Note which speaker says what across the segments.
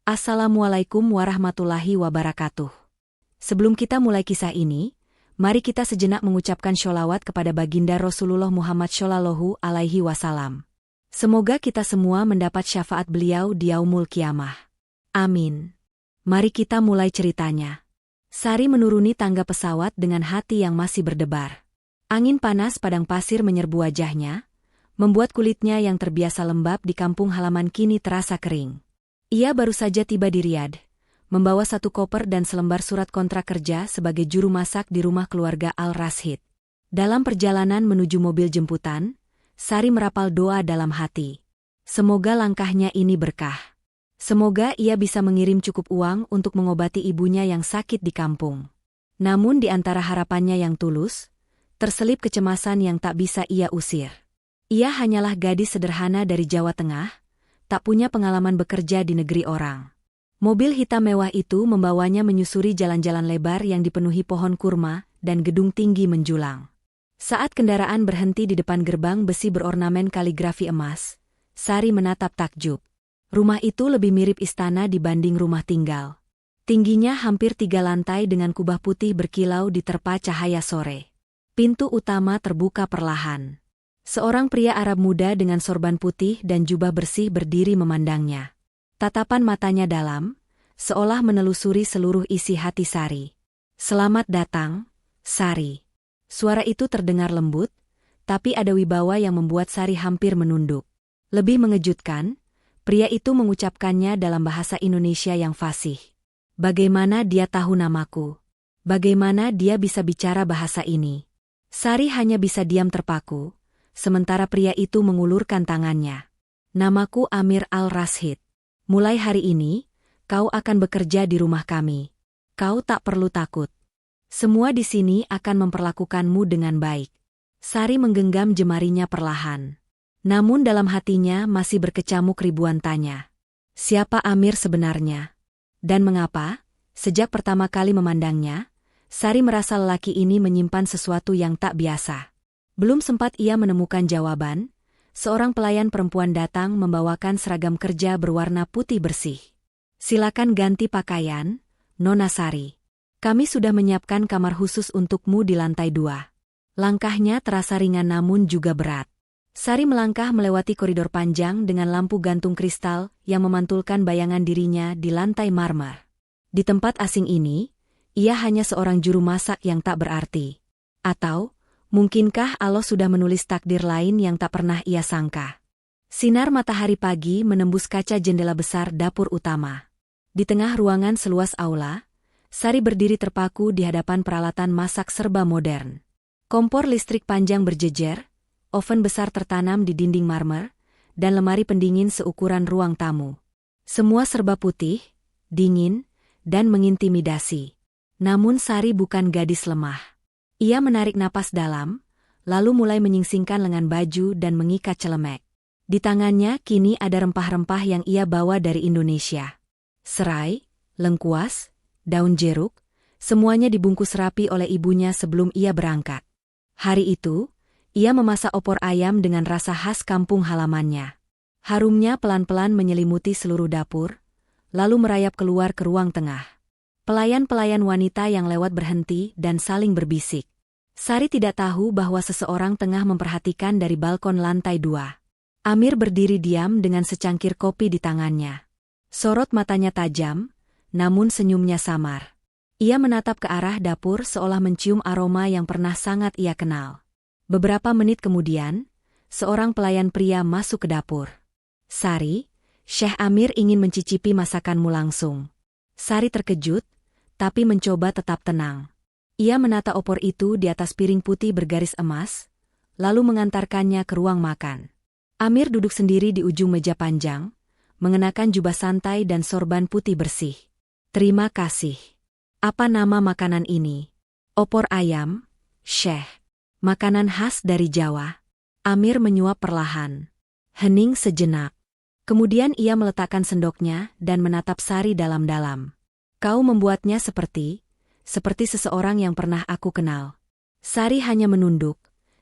Speaker 1: Assalamualaikum warahmatullahi wabarakatuh. Sebelum kita mulai kisah ini, mari kita sejenak mengucapkan sholawat kepada baginda Rasulullah Muhammad Shallallahu Alaihi Wasallam. Semoga kita semua mendapat syafaat beliau di yaumul kiamah. Amin. Mari kita mulai ceritanya. Sari menuruni tangga pesawat dengan hati yang masih berdebar. Angin panas padang pasir menyerbu wajahnya, membuat kulitnya yang terbiasa lembab di kampung halaman kini terasa kering. Ia baru saja tiba di Riyadh, membawa satu koper dan selembar surat kontrak kerja sebagai juru masak di rumah keluarga Al-Rashid. Dalam perjalanan menuju mobil jemputan, Sari merapal doa dalam hati. Semoga langkahnya ini berkah. Semoga ia bisa mengirim cukup uang untuk mengobati ibunya yang sakit di kampung. Namun di antara harapannya yang tulus, terselip kecemasan yang tak bisa ia usir. Ia hanyalah gadis sederhana dari Jawa Tengah, tak punya pengalaman bekerja di negeri orang. Mobil hitam mewah itu membawanya menyusuri jalan-jalan lebar yang dipenuhi pohon kurma dan gedung tinggi menjulang. Saat kendaraan berhenti di depan gerbang besi berornamen kaligrafi emas, Sari menatap takjub. Rumah itu lebih mirip istana dibanding rumah tinggal. Tingginya hampir 3 lantai dengan kubah putih berkilau diterpa cahaya sore. Pintu utama terbuka perlahan. Seorang pria Arab muda dengan sorban putih dan jubah bersih berdiri memandangnya. Tatapan matanya dalam, seolah menelusuri seluruh isi hati Sari. "Selamat datang, Sari." Suara itu terdengar lembut, tapi ada wibawa yang membuat Sari hampir menunduk. Lebih mengejutkan, pria itu mengucapkannya dalam bahasa Indonesia yang fasih. Bagaimana dia tahu namaku? Bagaimana dia bisa bicara bahasa ini? Sari hanya bisa diam terpaku. Sementara pria itu mengulurkan tangannya. "Namaku Amir Al-Rashid. Mulai hari ini, kau akan bekerja di rumah kami. Kau tak perlu takut. Semua di sini akan memperlakukanmu dengan baik." Sari menggenggam jemarinya perlahan. Namun dalam hatinya masih berkecamuk ribuan tanya. Siapa Amir sebenarnya? Dan mengapa, sejak pertama kali memandangnya, Sari merasa lelaki ini menyimpan sesuatu yang tak biasa. Belum sempat ia menemukan jawaban, seorang pelayan perempuan datang membawakan seragam kerja berwarna putih bersih. "Silakan ganti pakaian, Nona Sari. Kami sudah menyiapkan kamar khusus untukmu di lantai 2. Langkahnya terasa ringan namun juga berat. Sari melangkah melewati koridor panjang dengan lampu gantung kristal yang memantulkan bayangan dirinya di lantai marmer. Di tempat asing ini, ia hanya seorang juru masak yang tak berarti. Atau, mungkinkah Allah sudah menulis takdir lain yang tak pernah ia sangka? Sinar matahari pagi menembus kaca jendela besar dapur utama. Di tengah ruangan seluas aula, Sari berdiri terpaku di hadapan peralatan masak serba modern. Kompor listrik panjang berjejer, oven besar tertanam di dinding marmer, dan lemari pendingin seukuran ruang tamu. Semua serba putih, dingin, dan mengintimidasi. Namun Sari bukan gadis lemah. Ia menarik napas dalam, lalu mulai menyingsingkan lengan baju dan mengikat celemek. Di tangannya kini ada rempah-rempah yang ia bawa dari Indonesia. Serai, lengkuas, daun jeruk, semuanya dibungkus rapi oleh ibunya sebelum ia berangkat. Hari itu, ia memasak opor ayam dengan rasa khas kampung halamannya. Harumnya pelan-pelan menyelimuti seluruh dapur, lalu merayap keluar ke ruang tengah. Pelayan-pelayan wanita yang lewat berhenti dan saling berbisik. Sari tidak tahu bahwa seseorang tengah memperhatikan dari balkon lantai 2. Amir berdiri diam dengan secangkir kopi di tangannya. Sorot matanya tajam, namun senyumnya samar. Ia menatap ke arah dapur seolah mencium aroma yang pernah sangat ia kenal. Beberapa menit kemudian, seorang pelayan pria masuk ke dapur. "Sari, Syekh Amir ingin mencicipi masakanmu langsung." Sari terkejut, tapi mencoba tetap tenang. Ia menata opor itu di atas piring putih bergaris emas, lalu mengantarkannya ke ruang makan. Amir duduk sendiri di ujung meja panjang, mengenakan jubah santai dan sorban putih bersih. "Terima kasih. Apa nama makanan ini?" "Opor ayam, Syekh. Makanan khas dari Jawa." Amir menyuap perlahan. Hening sejenak. Kemudian ia meletakkan sendoknya dan menatap Sari dalam-dalam. "Kau membuatnya seperti seseorang yang pernah aku kenal." Sari hanya menunduk,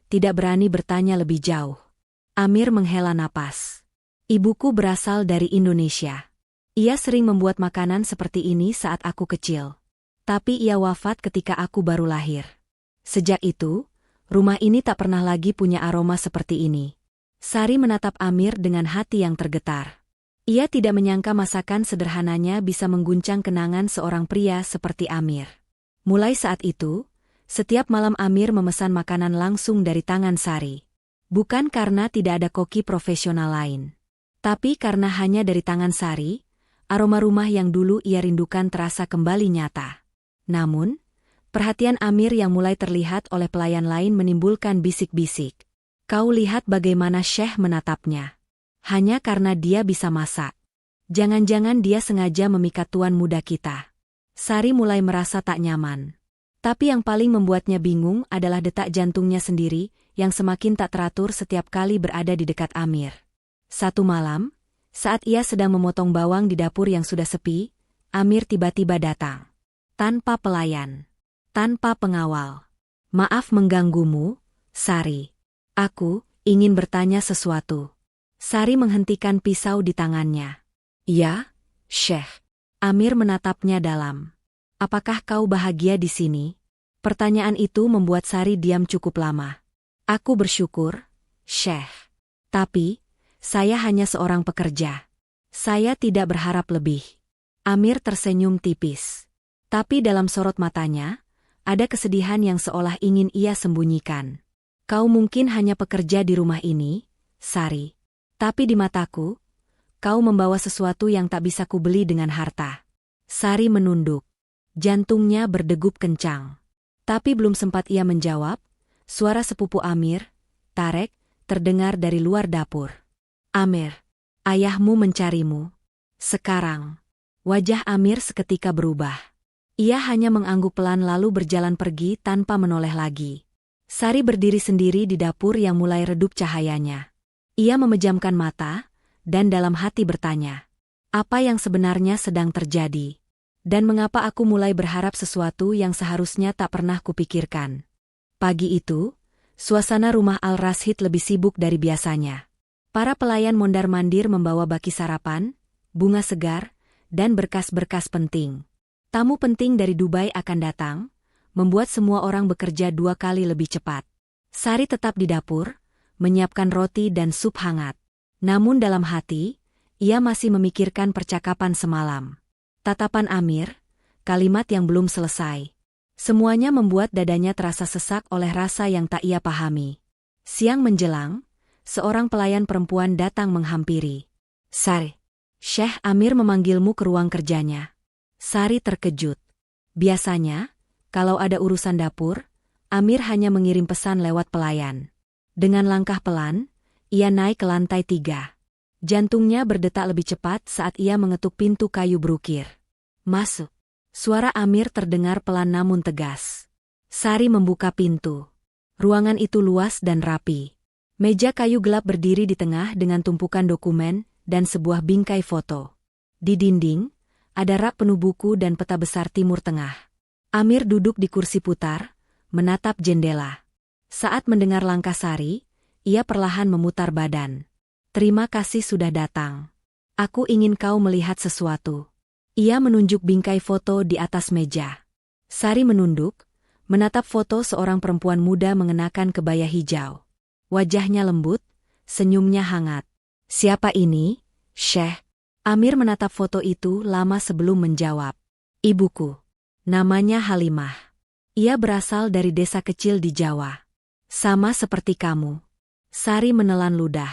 Speaker 1: tidak berani bertanya lebih jauh. Amir menghela napas. "Ibuku berasal dari Indonesia. Ia sering membuat makanan seperti ini saat aku kecil. Tapi ia wafat ketika aku baru lahir. Sejak itu, rumah ini tak pernah lagi punya aroma seperti ini. Sari menatap Amir dengan hati yang tergetar. Ia tidak menyangka masakan sederhananya bisa mengguncang kenangan seorang pria seperti Amir. Mulai saat itu, setiap malam Amir memesan makanan langsung dari tangan Sari. Bukan karena tidak ada koki profesional lain, tapi karena hanya dari tangan Sari, aroma rumah yang dulu ia rindukan terasa kembali nyata. Namun, perhatian Amir yang mulai terlihat oleh pelayan lain menimbulkan bisik-bisik. Kau lihat bagaimana Syekh menatapnya. Hanya karena dia bisa masak. Jangan-jangan dia sengaja memikat tuan muda kita. Sari mulai merasa tak nyaman. Tapi yang paling membuatnya bingung adalah detak jantungnya sendiri, yang semakin tak teratur setiap kali berada di dekat Amir. Satu malam, saat ia sedang memotong bawang di dapur yang sudah sepi, Amir tiba-tiba datang. Tanpa pelayan. Tanpa pengawal. Maaf mengganggumu, Sari. Aku ingin bertanya sesuatu. Sari menghentikan pisau di tangannya. Ya, Syekh. Amir menatapnya dalam. Apakah kau bahagia di sini? Pertanyaan itu membuat Sari diam cukup lama. Aku bersyukur, Syekh. Tapi, saya hanya seorang pekerja. Saya tidak berharap lebih. Amir tersenyum tipis. Tapi dalam sorot matanya, ada kesedihan yang seolah ingin ia sembunyikan. Kau mungkin hanya pekerja di rumah ini, Sari. Tapi di mataku, kau membawa sesuatu yang tak bisa kubeli dengan harta. Sari menunduk. Jantungnya berdegup kencang. Tapi belum sempat ia menjawab, suara sepupu Amir, Tarek, terdengar dari luar dapur. Amir, ayahmu mencarimu. Sekarang, wajah Amir seketika berubah. Ia hanya mengangguk pelan lalu berjalan pergi tanpa menoleh lagi. Sari berdiri sendiri di dapur yang mulai redup cahayanya. Ia memejamkan mata, dan dalam hati bertanya, apa yang sebenarnya sedang terjadi? Dan mengapa aku mulai berharap sesuatu yang seharusnya tak pernah kupikirkan? Pagi itu, suasana rumah Al-Rashid lebih sibuk dari biasanya. Para pelayan mondar-mandir membawa baki sarapan, bunga segar, dan berkas-berkas penting. Tamu penting dari Dubai akan datang, membuat semua orang bekerja 2 kali lebih cepat. Sari tetap di dapur, menyiapkan roti dan sup hangat. Namun dalam hati, ia masih memikirkan percakapan semalam. Tatapan Amir, kalimat yang belum selesai. Semuanya membuat dadanya terasa sesak oleh rasa yang tak ia pahami. Siang menjelang, seorang pelayan perempuan datang menghampiri. Sari, Syekh Amir memanggilmu ke ruang kerjanya. Sari terkejut. Biasanya, kalau ada urusan dapur, Amir hanya mengirim pesan lewat pelayan. Dengan langkah pelan, ia naik ke lantai 3. Jantungnya berdetak lebih cepat saat ia mengetuk pintu kayu berukir. Masuk. Suara Amir terdengar pelan namun tegas. Sari membuka pintu. Ruangan itu luas dan rapi. Meja kayu gelap berdiri di tengah dengan tumpukan dokumen dan sebuah bingkai foto. Di dinding, ada rak penuh buku dan peta besar Timur Tengah. Amir duduk di kursi putar, menatap jendela. Saat mendengar langkah Sari, ia perlahan memutar badan. Terima kasih sudah datang. Aku ingin kau melihat sesuatu. Ia menunjuk bingkai foto di atas meja. Sari menunduk, menatap foto seorang perempuan muda mengenakan kebaya hijau. Wajahnya lembut, senyumnya hangat. Siapa ini, Syekh? Amir menatap foto itu lama sebelum menjawab. Ibuku. Namanya Halimah. Ia berasal dari desa kecil di Jawa. Sama seperti kamu. Sari menelan ludah.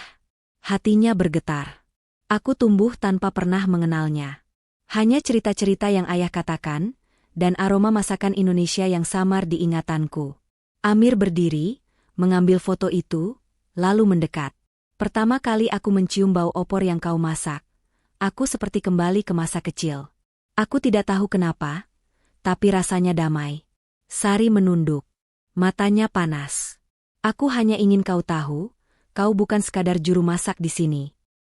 Speaker 1: Hatinya bergetar. Aku tumbuh tanpa pernah mengenalnya. Hanya cerita-cerita yang ayah katakan, dan aroma masakan Indonesia yang samar di ingatanku. Amir berdiri, mengambil foto itu, lalu mendekat. Pertama kali aku mencium bau opor yang kau masak. Aku seperti kembali ke masa kecil. Aku tidak tahu kenapa, tapi rasanya damai. Sari menunduk. Matanya panas. Aku hanya ingin kau tahu, kau bukan sekadar juru masak di sini.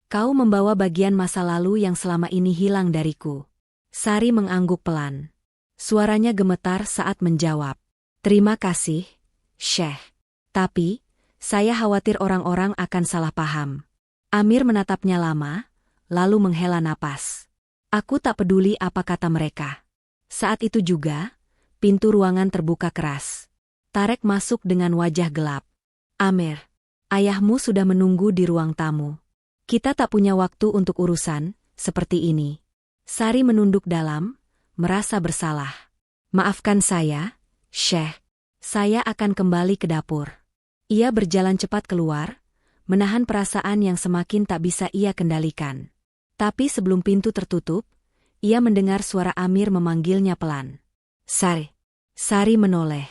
Speaker 1: Kau membawa bagian masa lalu yang selama ini hilang dariku. Sari mengangguk pelan. Suaranya gemetar saat menjawab. Terima kasih, Syekh. Tapi, saya khawatir orang-orang akan salah paham. Amir menatapnya lama, lalu menghela napas. Aku tak peduli apa kata mereka. Saat itu juga, pintu ruangan terbuka keras. Tarek masuk dengan wajah gelap. Amir, ayahmu sudah menunggu di ruang tamu. Kita tak punya waktu untuk urusan seperti ini. Sari menunduk dalam, merasa bersalah. Maafkan saya, Syekh. Saya akan kembali ke dapur. Ia berjalan cepat keluar, menahan perasaan yang semakin tak bisa ia kendalikan. Tapi sebelum pintu tertutup, ia mendengar suara Amir memanggilnya pelan. Sari. Sari menoleh.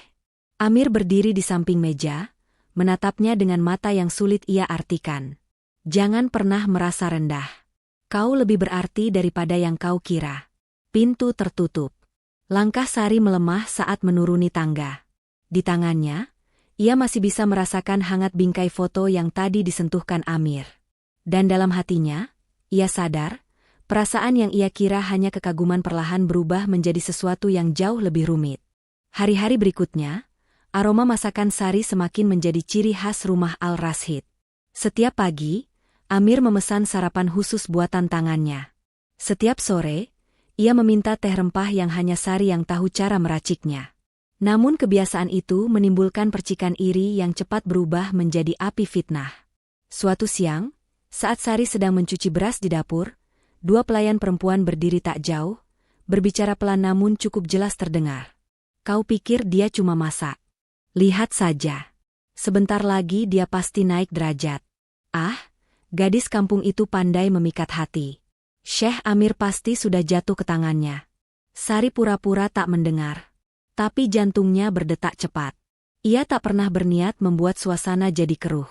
Speaker 1: Amir berdiri di samping meja, menatapnya dengan mata yang sulit ia artikan. Jangan pernah merasa rendah. Kau lebih berarti daripada yang kau kira. Pintu tertutup. Langkah Sari melemah saat menuruni tangga. Di tangannya, ia masih bisa merasakan hangat bingkai foto yang tadi disentuhkan Amir. Dan dalam hatinya, ia sadar, perasaan yang ia kira hanya kekaguman perlahan berubah menjadi sesuatu yang jauh lebih rumit. Hari-hari berikutnya, aroma masakan Sari semakin menjadi ciri khas rumah Al-Rashid. Setiap pagi, Amir memesan sarapan khusus buatan tangannya. Setiap sore, ia meminta teh rempah yang hanya Sari yang tahu cara meraciknya. Namun kebiasaan itu menimbulkan percikan iri yang cepat berubah menjadi api fitnah. Suatu siang, saat Sari sedang mencuci beras di dapur, dua pelayan perempuan berdiri tak jauh, berbicara pelan namun cukup jelas terdengar. Kau pikir dia cuma masak? Lihat saja. Sebentar lagi dia pasti naik derajat. Ah, gadis kampung itu pandai memikat hati. Syekh Amir pasti sudah jatuh ke tangannya. Sari pura-pura tak mendengar. Tapi jantungnya berdetak cepat. Ia tak pernah berniat membuat suasana jadi keruh.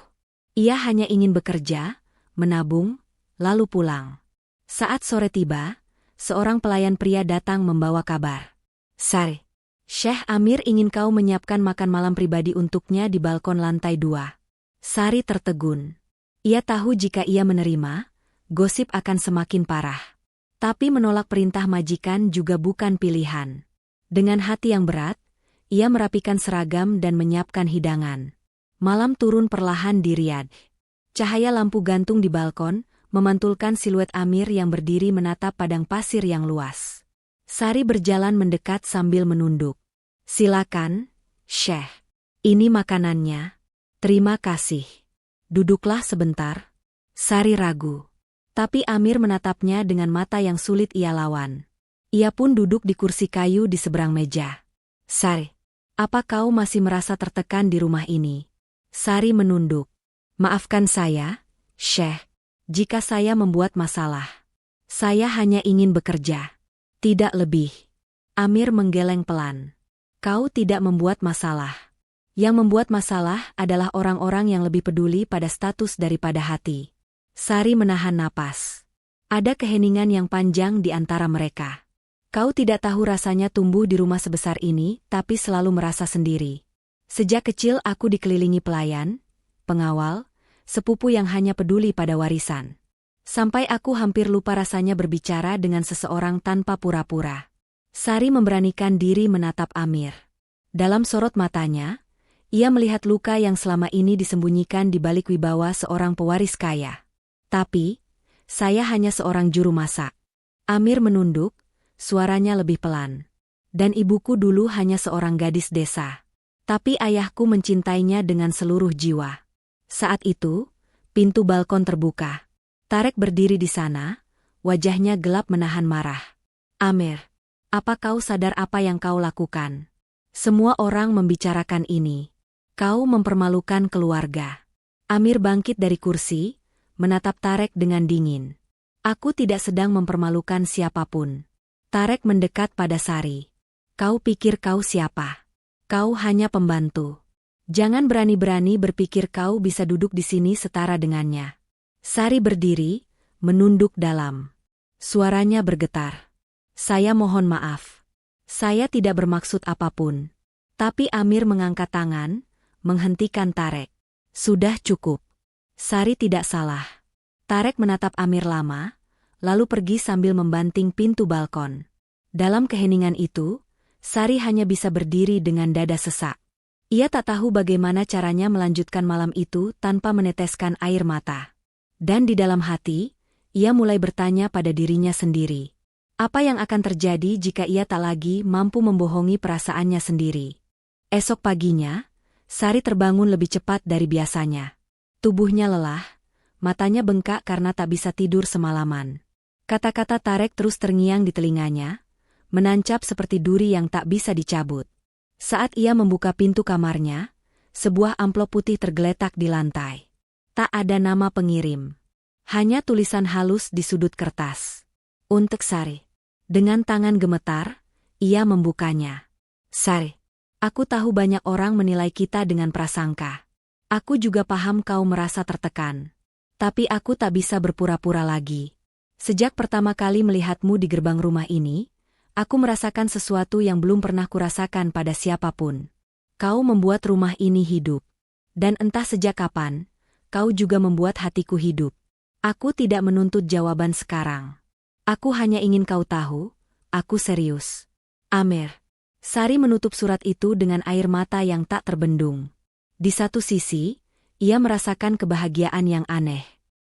Speaker 1: Ia hanya ingin bekerja, menabung, lalu pulang. Saat sore tiba, seorang pelayan pria datang membawa kabar. Sari, Syekh Amir ingin kau menyiapkan makan malam pribadi untuknya di balkon lantai 2. Sari tertegun. Ia tahu jika ia menerima, gosip akan semakin parah. Tapi menolak perintah majikan juga bukan pilihan. Dengan hati yang berat, ia merapikan seragam dan menyiapkan hidangan. Malam turun perlahan di Riyadh. Cahaya lampu gantung di balkon memantulkan siluet Amir yang berdiri menatap padang pasir yang luas. Sari berjalan mendekat sambil menunduk. Silakan, Syekh. Ini makanannya. Terima kasih. Duduklah sebentar. Sari ragu. Tapi Amir menatapnya dengan mata yang sulit ia lawan. Ia pun duduk di kursi kayu di seberang meja. Sari, apa kau masih merasa tertekan di rumah ini? Sari menunduk. Maafkan saya, Syekh. Jika saya membuat masalah. Saya hanya ingin bekerja. Tidak lebih. Amir menggeleng pelan. Kau tidak membuat masalah. Yang membuat masalah adalah orang-orang yang lebih peduli pada status daripada hati. Sari menahan napas. Ada keheningan yang panjang di antara mereka. Kau tidak tahu rasanya tumbuh di rumah sebesar ini, tapi selalu merasa sendiri. Sejak kecil aku dikelilingi pelayan, pengawal, sepupu yang hanya peduli pada warisan. Sampai aku hampir lupa rasanya berbicara dengan seseorang tanpa pura-pura. Sari memberanikan diri menatap Amir. Dalam sorot matanya, ia melihat luka yang selama ini disembunyikan di balik wibawa seorang pewaris kaya. Tapi, saya hanya seorang juru masak. Amir menunduk, suaranya lebih pelan. Dan ibuku dulu hanya seorang gadis desa. Tapi ayahku mencintainya dengan seluruh jiwa. Saat itu, pintu balkon terbuka. Tarek berdiri di sana, wajahnya gelap menahan marah. Amir, apa kau sadar apa yang kau lakukan? Semua orang membicarakan ini. Kau mempermalukan keluarga. Amir bangkit dari kursi, menatap Tarek dengan dingin. Aku tidak sedang mempermalukan siapapun. Tarek mendekat pada Sari. Kau pikir kau siapa? Kau hanya pembantu. Jangan berani-berani berpikir kau bisa duduk di sini setara dengannya. Sari berdiri, menunduk dalam. Suaranya bergetar. Saya mohon maaf. Saya tidak bermaksud apapun. Tapi Amir mengangkat tangan, menghentikan Tarek. Sudah cukup. Sari tidak salah. Tarek menatap Amir lama, lalu pergi sambil membanting pintu balkon. Dalam keheningan itu, Sari hanya bisa berdiri dengan dada sesak. Ia tak tahu bagaimana caranya melanjutkan malam itu tanpa meneteskan air mata. Dan di dalam hati, ia mulai bertanya pada dirinya sendiri. Apa yang akan terjadi jika ia tak lagi mampu membohongi perasaannya sendiri? Esok paginya, Sari terbangun lebih cepat dari biasanya. Tubuhnya lelah, matanya bengkak karena tak bisa tidur semalaman. Kata-kata Tarek terus terngiang di telinganya, menancap seperti duri yang tak bisa dicabut. Saat ia membuka pintu kamarnya, sebuah amplop putih tergeletak di lantai. Tak ada nama pengirim. Hanya tulisan halus di sudut kertas. Untuk Sari. Dengan tangan gemetar, ia membukanya. Sari, aku tahu banyak orang menilai kita dengan prasangka. Aku juga paham kau merasa tertekan. Tapi aku tak bisa berpura-pura lagi. Sejak pertama kali melihatmu di gerbang rumah ini, aku merasakan sesuatu yang belum pernah kurasakan pada siapapun. Kau membuat rumah ini hidup. Dan entah sejak kapan, kau juga membuat hatiku hidup. Aku tidak menuntut jawaban sekarang. Aku hanya ingin kau tahu, aku serius. Amir. Sari menutup surat itu dengan air mata yang tak terbendung. Di satu sisi, ia merasakan kebahagiaan yang aneh.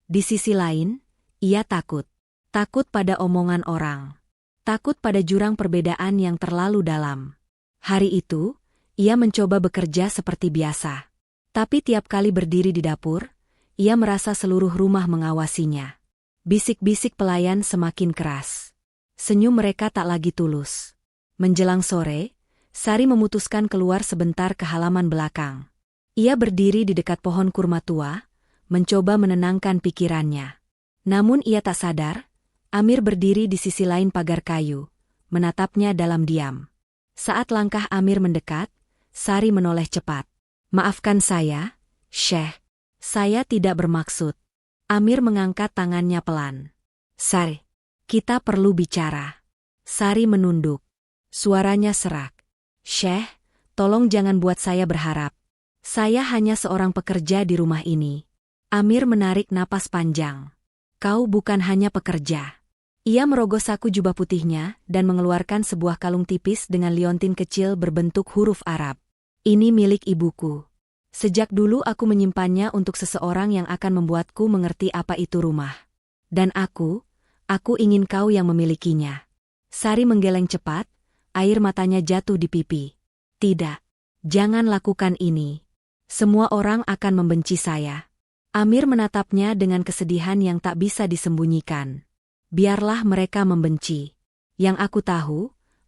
Speaker 1: Di sisi lain, ia takut. Takut pada omongan orang. Takut pada jurang perbedaan yang terlalu dalam. Hari itu, ia mencoba bekerja seperti biasa. Tapi tiap kali berdiri di dapur, ia merasa seluruh rumah mengawasinya. Bisik-bisik pelayan semakin keras. Senyum mereka tak lagi tulus. Menjelang sore, Sari memutuskan keluar sebentar ke halaman belakang. Ia berdiri di dekat pohon kurma tua, mencoba menenangkan pikirannya. Namun ia tak sadar, Amir berdiri di sisi lain pagar kayu, menatapnya dalam diam. Saat langkah Amir mendekat, Sari menoleh cepat. Maafkan saya, Syekh. Saya tidak bermaksud. Amir mengangkat tangannya pelan. Sari, kita perlu bicara. Sari menunduk. Suaranya serak. Syekh, tolong jangan buat saya berharap. Saya hanya seorang pekerja di rumah ini. Amir menarik napas panjang. Kau bukan hanya pekerja. Ia merogoh saku jubah putihnya dan mengeluarkan sebuah kalung tipis dengan liontin kecil berbentuk huruf Arab. Ini milik ibuku. Sejak dulu aku menyimpannya untuk seseorang yang akan membuatku mengerti apa itu rumah. Dan aku ingin kau yang memilikinya. Sari menggeleng cepat, air matanya jatuh di pipi. Tidak, jangan lakukan ini. Semua orang akan membenci saya. Amir menatapnya dengan kesedihan yang tak bisa disembunyikan. Biarlah mereka membenci. Yang aku tahu,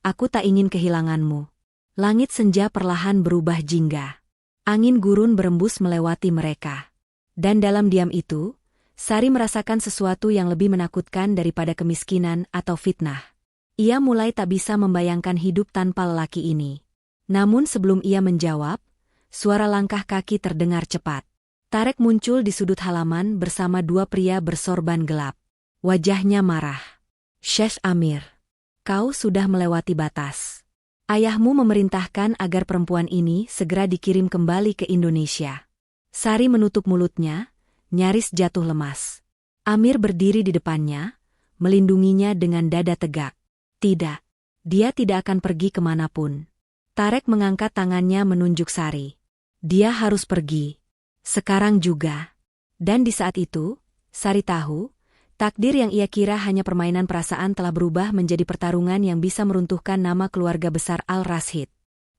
Speaker 1: aku tak ingin kehilanganmu. Langit senja perlahan berubah jingga. Angin gurun berembus melewati mereka. Dan dalam diam itu, Sari merasakan sesuatu yang lebih menakutkan daripada kemiskinan atau fitnah. Ia mulai tak bisa membayangkan hidup tanpa lelaki ini. Namun sebelum ia menjawab, suara langkah kaki terdengar cepat. Tarek muncul di sudut halaman bersama dua pria bersorban gelap. Wajahnya marah. Syekh Amir, kau sudah melewati batas. Ayahmu memerintahkan agar perempuan ini segera dikirim kembali ke Indonesia. Sari menutup mulutnya, nyaris jatuh lemas. Amir berdiri di depannya, melindunginya dengan dada tegak. Tidak, dia tidak akan pergi kemanapun. Tarek mengangkat tangannya menunjuk Sari. Dia harus pergi. Sekarang juga. Dan di saat itu, Sari tahu, takdir yang ia kira hanya permainan perasaan telah berubah menjadi pertarungan yang bisa meruntuhkan nama keluarga besar Al-Rashid.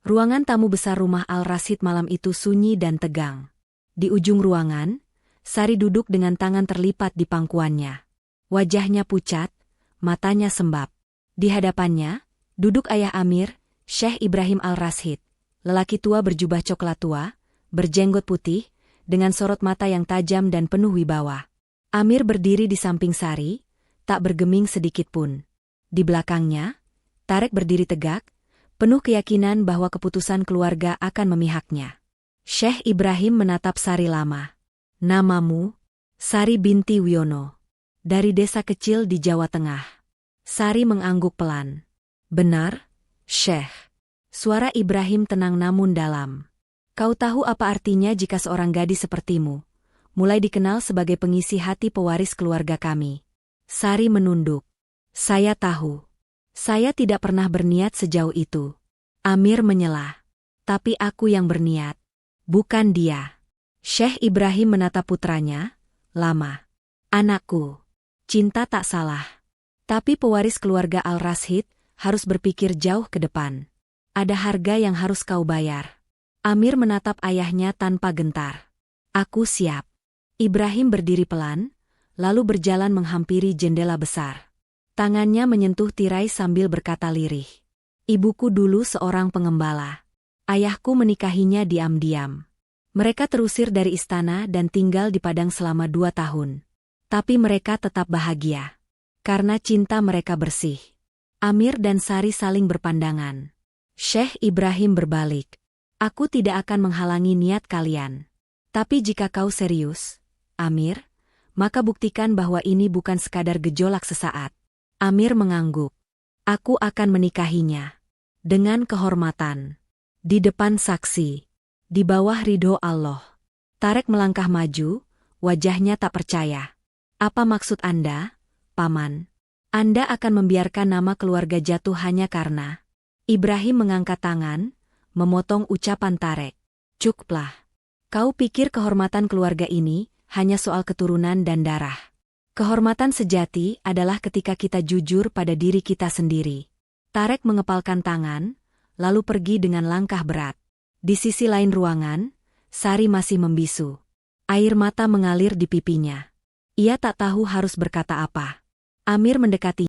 Speaker 1: Ruangan tamu besar rumah Al-Rashid malam itu sunyi dan tegang. Di ujung ruangan, Sari duduk dengan tangan terlipat di pangkuannya. Wajahnya pucat, matanya sembab. Di hadapannya, duduk ayah Amir, Syekh Ibrahim Al-Rashid, lelaki tua berjubah coklat tua, berjenggot putih, dengan sorot mata yang tajam dan penuh wibawa. Amir berdiri di samping Sari, tak bergeming sedikit pun. Di belakangnya, Tarek berdiri tegak, penuh keyakinan bahwa keputusan keluarga akan memihaknya. Syekh Ibrahim menatap Sari lama. Namamu? Sari binti Wiono. Dari desa kecil di Jawa Tengah. Sari mengangguk pelan. Benar, Syekh. Suara Ibrahim tenang namun dalam. Kau tahu apa artinya jika seorang gadis sepertimu mulai dikenal sebagai pengisi hati pewaris keluarga kami? Sari menunduk. Saya tahu. Saya tidak pernah berniat sejauh itu. Amir menyela. Tapi aku yang berniat. Bukan dia. Syekh Ibrahim menatap putranya, lama. Anakku. Cinta tak salah. Tapi pewaris keluarga Al-Rashid harus berpikir jauh ke depan. Ada harga yang harus kau bayar. Amir menatap ayahnya tanpa gentar. Aku siap. Ibrahim berdiri pelan, lalu berjalan menghampiri jendela besar. Tangannya menyentuh tirai sambil berkata lirih. Ibuku dulu seorang pengembala. Ayahku menikahinya diam-diam. Mereka terusir dari istana dan tinggal di padang selama 2 tahun. Tapi mereka tetap bahagia. Karena cinta mereka bersih. Amir dan Sari saling berpandangan. Syekh Ibrahim berbalik. Aku tidak akan menghalangi niat kalian. Tapi jika kau serius, Amir, maka buktikan bahwa ini bukan sekadar gejolak sesaat. Amir mengangguk. Aku akan menikahinya. Dengan kehormatan. Di depan saksi. Di bawah ridho Allah. Tarek melangkah maju, wajahnya tak percaya. Apa maksud Anda, Paman? Anda akan membiarkan nama keluarga jatuh hanya karena... Ibrahim mengangkat tangan, memotong ucapan Tarek. Cukuplah. Kau pikir kehormatan keluarga ini hanya soal keturunan dan darah. Kehormatan sejati adalah ketika kita jujur pada diri kita sendiri. Tarek mengepalkan tangan, lalu pergi dengan langkah berat. Di sisi lain ruangan, Sari masih membisu. Air mata mengalir di pipinya. Ia tak tahu harus berkata apa. Amir mendekati.